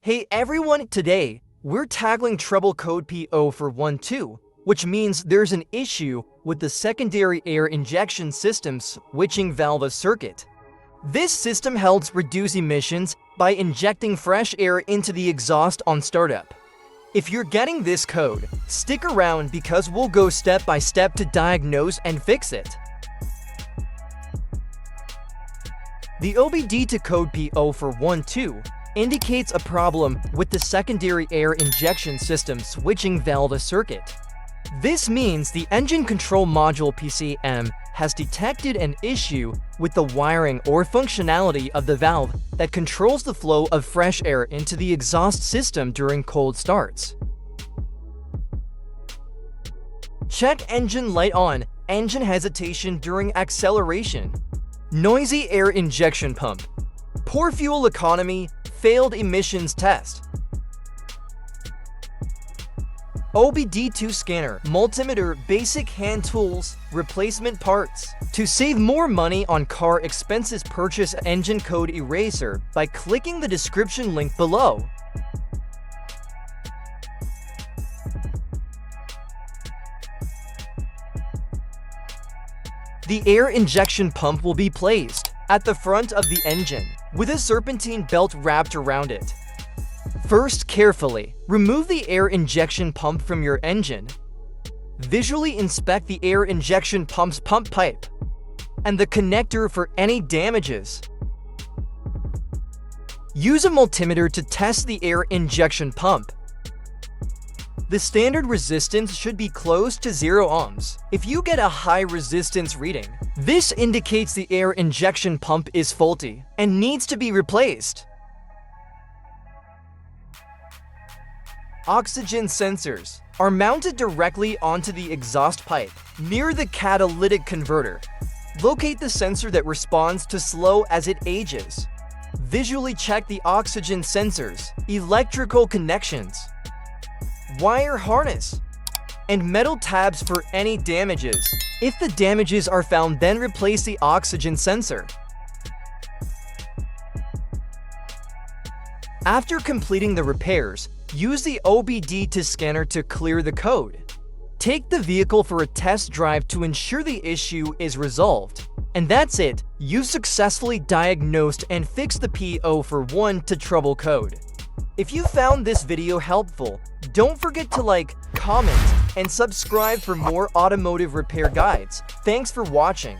Hey everyone, today we're tackling trouble code P0412, which means there's an issue with the secondary air injection system switching valve circuit. This system helps reduce emissions by injecting fresh air into the exhaust on startup. If you're getting this code, stick around because we'll go step by step to diagnose and fix it. The OBD to code P0412 indicates a problem with the secondary air injection system switching valve circuit. This means the engine control module PCM has detected an issue with the wiring or functionality of the valve that controls the flow of fresh air into the exhaust system during cold starts. Check engine light on, engine hesitation during acceleration, noisy air injection pump, poor fuel economy, failed emissions test. OBD2 scanner, multimeter, basic hand tools, replacement parts. To save more money on car expenses, purchase engine code eraser by clicking the description link below. The air injection pump will be placed at the front of the engine with a serpentine belt wrapped around it. First, carefully remove the air injection pump from your engine. Visually inspect the air injection pump's pump pipe and the connector for any damages. Use a multimeter to test the air injection pump. The standard resistance should be close to 0 ohms. If you get a high resistance reading, this indicates the air injection pump is faulty and needs to be replaced. Oxygen sensors are mounted directly onto the exhaust pipe near the catalytic converter. Locate the sensor that responds to slow as it ages. Visually check the oxygen sensors, electrical connections, wire harness, and metal tabs for any damages. If the damages are found, then replace the oxygen sensor. After completing the repairs, use the OBD2 scanner to clear the code. Take the vehicle for a test drive to ensure the issue is resolved. And that's it, you've successfully diagnosed and fixed the P0412 trouble code. If you found this video helpful, don't forget to like, comment, and subscribe for more automotive repair guides. Thanks for watching.